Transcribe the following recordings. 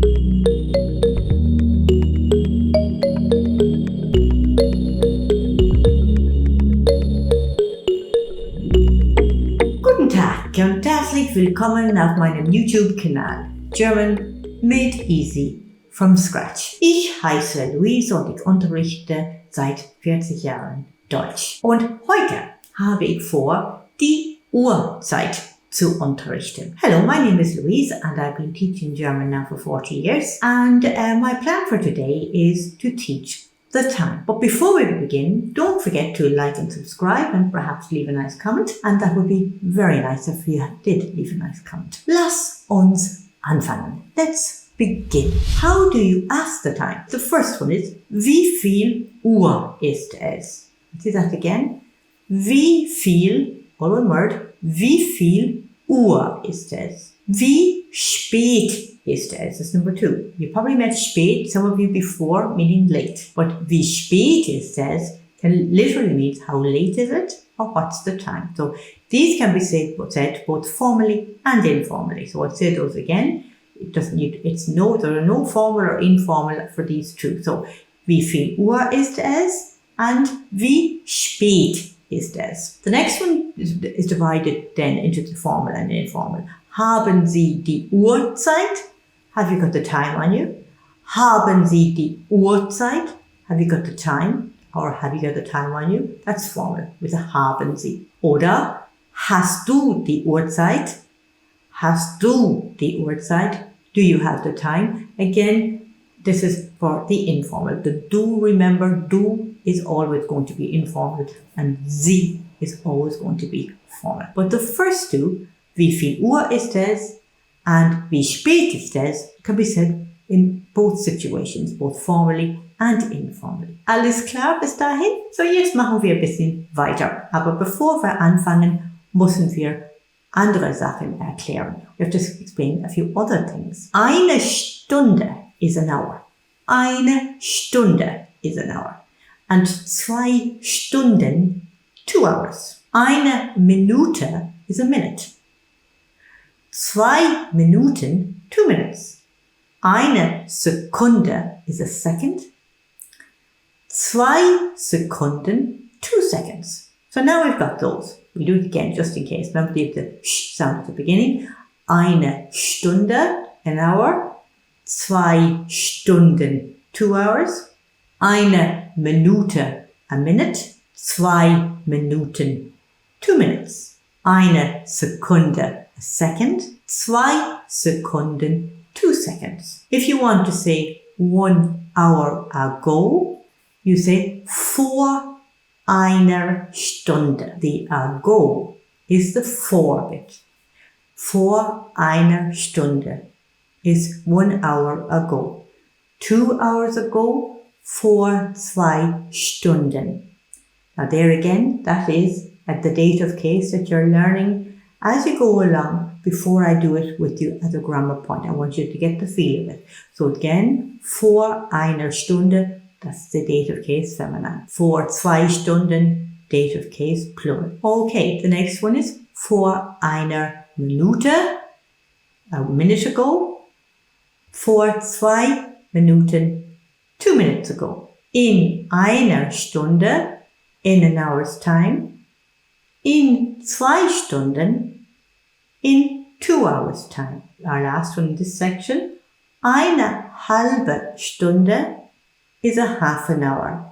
Guten Tag und herzlich willkommen auf meinem YouTube-Kanal German made easy from scratch. Ich heiße Louise und ich unterrichte seit 40 Jahren Deutsch. Und heute habe ich vor, die Uhrzeit zu unterrichten. Hello, my name is Louise and I've been teaching German now for 40 years. And my plan for today is to teach the time. But before we begin, don't forget to like and subscribe and perhaps leave a nice comment. And that would be very nice if you did leave a nice comment. Lass uns anfangen. Let's begin. How do you ask the time? The first one is, wie viel Uhr ist es? See that again? Wie viel, all one word, wie viel Uhr ist es? Wie spät ist es? That's number 2. You probably met spät, some of you before, meaning late. But wie spät ist es can literally mean how late is it or what's the time. So these can be said both formally and informally. So I'll say those again. There are no formal or informal for these two. So wie viel Uhr ist es and wie spät ist es. The next one is divided then into the formal and informal. Haben Sie die Uhrzeit? Have you got the time on you? Haben Sie die Uhrzeit? Have you got the time? Or have you got the time on you? That's formal with a haben Sie. Oder hast du die Uhrzeit? Hast du die Uhrzeit? Do you have the time? Again, this is for the informal. The do, remember, do is always going to be informal and Sie is always going to be formal. But the first two, wie viel Uhr ist es and wie spät ist es, can be said in both situations, both formally and informally. Alles klar bis dahin? So, jetzt machen wir ein bisschen weiter. Aber bevor wir anfangen, müssen wir andere Sachen erklären. We have to explain a few other things. Eine Stunde is an hour. Eine Stunde is an hour. And 2 Stunden, 2 hours. Eine Minute is a minute. 2 Minuten, 2 minutes. Eine Sekunde is a second. 2 Sekunden, 2 seconds. So now we've got those. We do it again just in case. Remember the sh sound at the beginning. Eine Stunde, an hour. 2 Stunden, 2 hours. Eine Minute, a minute. 2 Minuten, 2 minutes. Eine Sekunde, a second. 2 Sekunden, 2 seconds. If you want to say 1 hour ago, you say vor einer Stunde. The ago is the vor bit. Vor einer Stunde is 1 hour ago. 2 hours ago, vor 2 Stunden. Now there again, that is at the dative case that you're learning as you go along before I do it with you as a grammar point. I want you to get the feel of it. So again, vor einer Stunde, that's the dative case feminine. Vor 2 Stunden, dative case plural. Okay, the next one is vor einer Minute, a minute ago. Vor 2 Minuten, 2 minutes ago. In einer Stunde, in an hour's time. In 2 Stunden, in 2 hours' time. Our last one in this section. Eine halbe Stunde is a half an hour.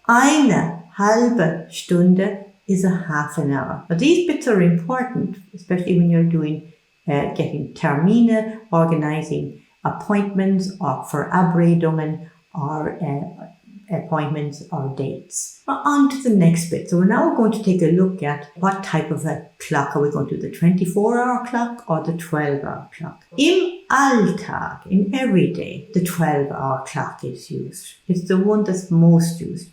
Eine halbe Stunde is a half an hour. Now these bits are important, especially when you're doing getting Termine, organizing appointments or Verabredungen or appointments or dates. Now on to the next bit. So we're now going to take a look at what type of a clock are we going to do, the 24-hour clock or the 12-hour clock. Im Alltag, in every day, the 12-hour clock is used. It's the one that's most used,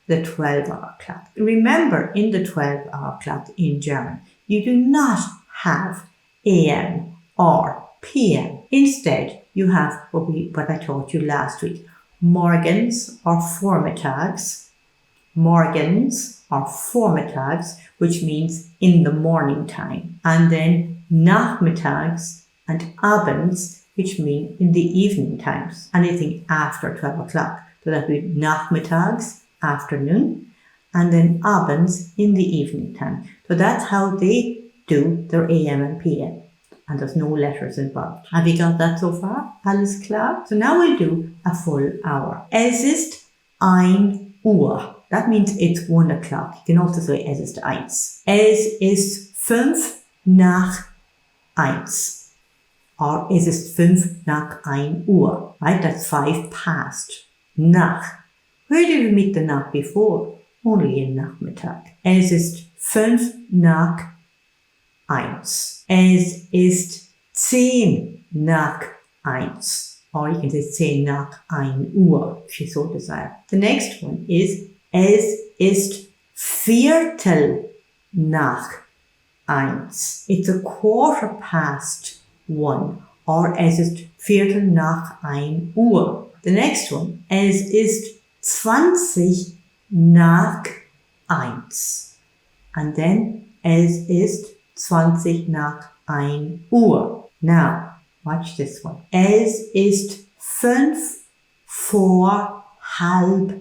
the 12-hour clock. Remember, in the 12-hour clock in German, you do not have AM or PM. Instead, you have what I taught you last week. Morgens or vormittags. Morgens or vormittags, which means in the morning time. And then nachmittags and abends which mean in the evening times, anything after 12 o'clock. So that would be nachmittags, afternoon, and then abends, in the evening time. So that's how they do their AM and PM. And there's no letters involved. Have you got that so far? Alles klar? So now we'll do a full hour. Es ist 1 Uhr. That means it's 1 o'clock. You can also say es ist 1. Es ist 5 nach 1. Or es ist 5 nach 1 Uhr. Right? That's 5 past. Nach. Where did we meet the nach before? Only in Nachmittag. Es ist 5 nach 1. Es ist 10 nach 1. Or you can say 10 nach 1 Uhr, if you so desire. The next one is es ist Viertel nach 1. It's a quarter past 1. Or es ist Viertel nach 1 Uhr. The next one, es ist 20 nach 1. And then es ist 20 nach 1 Uhr. Now, watch this one. Es ist 5 vor halb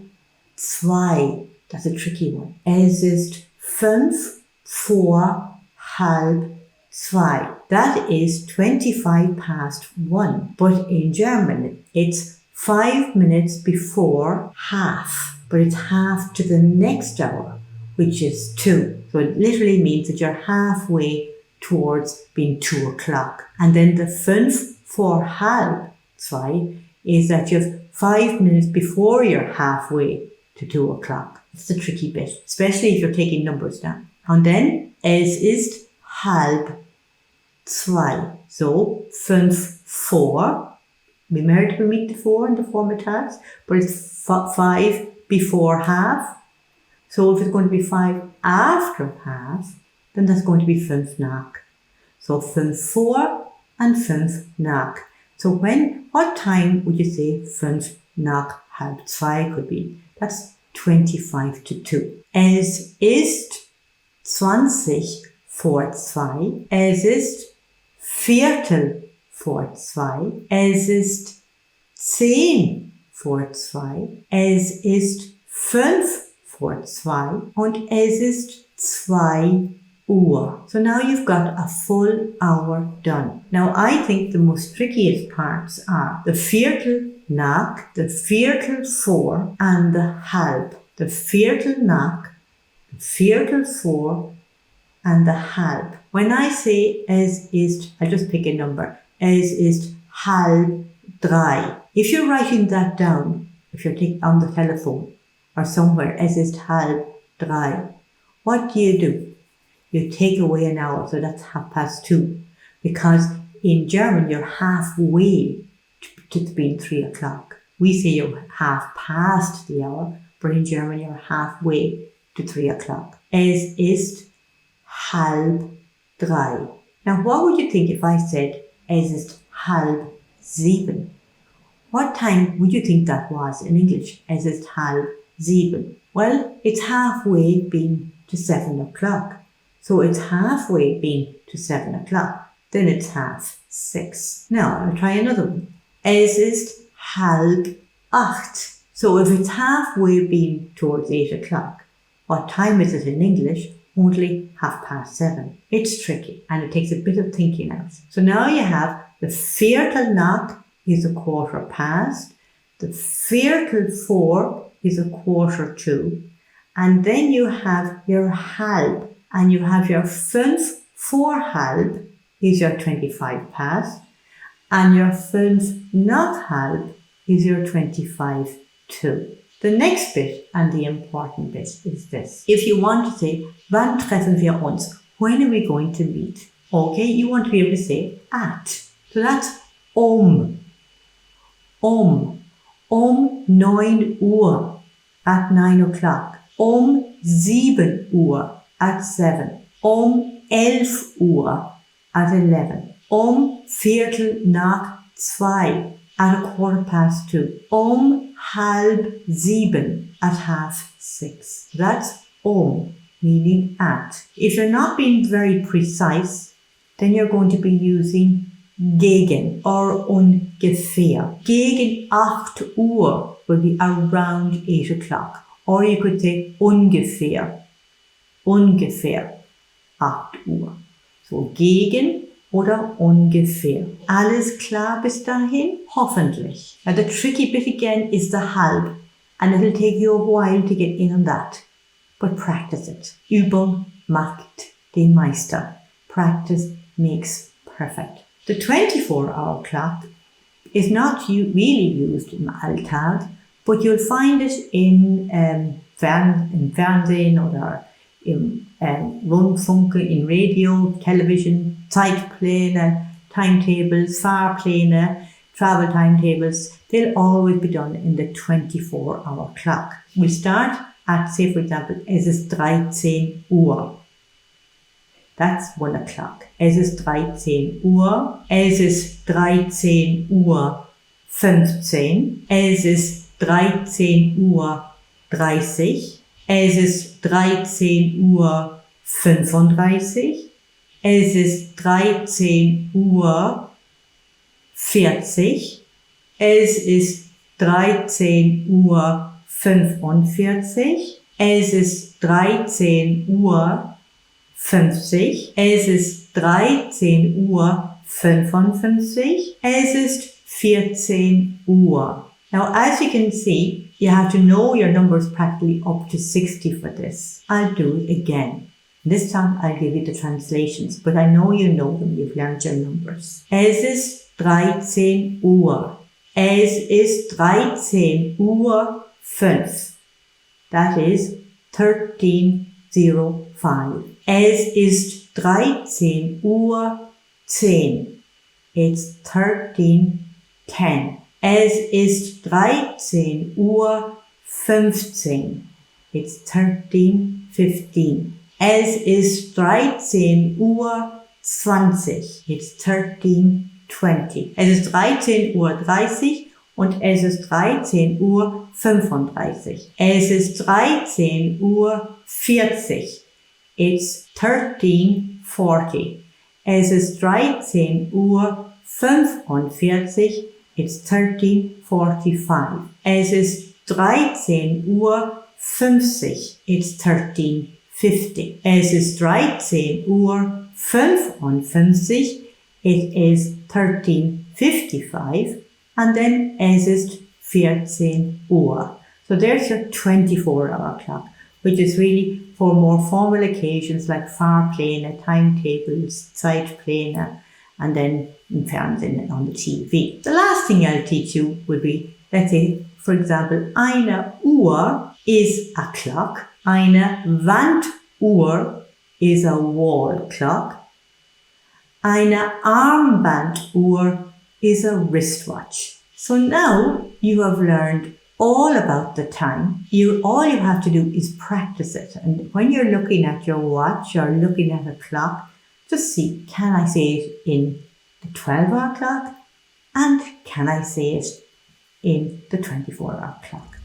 2. That's a tricky one. Es ist 5 vor halb 2. That is 25 past 1. But in German, it's 5 minutes before half. But it's half to the next hour, which is 2. So it literally means that you're halfway towards being 2 o'clock. And then the 5 vor halb 2 is that you've 5 minutes before you're halfway to 2 o'clock. It's the tricky bit, especially if you're taking numbers down. And then es ist halb 2. So 5 vor. Remember to meet the 4 in the vormittags, but it's 5 before half. So if it's going to be 5 after half, then that's going to be 5 nach. So 5 vor and 5 nach. So what time would you say 5 nach halb 2 could be? That's 25 to 2. Es ist 20 vor 2. Es ist Viertel vor 2. Es ist 10 vor 2. Es ist 5 vor 2 und es ist 2 Uhr. So now you've got a full hour done. Now I think the most trickiest parts are the Viertel nach, the Viertel vor and the halb. The Viertel nach, the Viertel vor and the halb. When I say es ist, I just pick a number. Es ist halb 3. If you're writing that down, if you're on the telephone or somewhere, es ist halb 3, what do? You take away an hour, so that's 2:30. Because in German, you're halfway to being 3 o'clock. We say you're half past the hour, but in German, you're halfway to 3 o'clock. Es ist halb 3. Now, what would you think if I said es ist halb 7? What time would you think that was in English? Es ist halb 7. Well, it's halfway been to 7 o'clock. So it's halfway been to 7 o'clock. Then it's 6:30. Now, I'll try another one. Es ist halb 8. So if it's halfway been towards 8 o'clock, what time is it in English? Only 7:30. It's tricky and it takes a bit of thinking out. So now you have the Viertel nach is a quarter past. The Viertel vor is a quarter to. And then you have your halb. And you have your 5 vor halb is your 25 past. And your 5 nach halb is your 25 to. The next bit and the important bit is this. If you want to say, wann treffen wir uns? When are we going to meet? Okay, you want to be able to say at. So that's um 9 Uhr, at 9 o'clock. 7 Uhr. At 7, 11 Uhr, at 11, Viertel nach 2, at a quarter past 2, halb 7, at 6:30. That's meaning at. If you're not being very precise, then you're going to be using gegen or ungefähr. Gegen 8 Uhr would be around 8 o'clock. Or you could say ungefähr. Ungefähr 8 Uhr. So gegen oder ungefähr. Alles klar bis dahin? Hoffentlich. Now the tricky bit again is the halb, and it'll take you a while to get in on that. But practice it. Übung macht den Meister. Practice makes perfect. The 24-hour clock is not really used im Alltag, but you'll find it in Fernsehen oder im Rundfunke, in Radio, Television, Zeitpläne, timetables, Fahrpläne, travel timetables. They'll always be done in the 24-hour clock. We start at, say for example, es ist 13 Uhr. That's 1 o'clock. Es ist 13 Uhr. Es ist 13 Uhr 15. Es ist 13 Uhr 30. Es ist 13 Uhr 35. Es ist 13 Uhr 40. Es ist 13 Uhr 45. Es ist 13 Uhr 50. Es ist 13 Uhr 55. Es ist 14 Uhr. Now, as you can see, you have to know your numbers practically up to 60 for this. I'll do it again. This time I'll give you the translations, but I know you know them, you've learned your numbers. Es ist 13 Uhr. Es ist 13 Uhr 5. That is 13:05. Es ist 13 Uhr 10. It's 13:10. Es ist 13 Uhr 15. It's 13:15. Es ist 13 Uhr 20. It's 13:20. Es ist 13 Uhr 30 und es ist 13 Uhr 35. Es ist 13 Uhr 40. It's 13:40. Es ist 13 Uhr 45. It's 13:45. Es ist 13 Uhr 50. It's 13:50. Es ist 13 Uhr 55. It is 13:55. And then es ist 14 Uhr. So there's your 24-hour clock, which is really for more formal occasions like Fahrpläne, timetables, Zeitpläne, and then in Fernsehen and on the TV. The last thing I'll teach you will be, let's say, for example, eine Uhr is a clock. Eine Wanduhr is a wall clock. Eine Armbanduhr is a wristwatch. So now you have learned all about the time. All you have to do is practice it. And when you're looking at your watch or looking at a clock, just see, can I say it in the 12-hour clock? And can I say it in the 24-hour clock?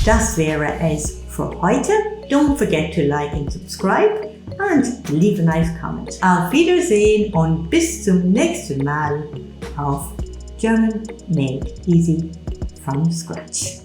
Das wäre es für heute. Don't forget to like and subscribe and leave a nice comment. Auf Wiedersehen und bis zum nächsten Mal auf German Made Easy from Scratch.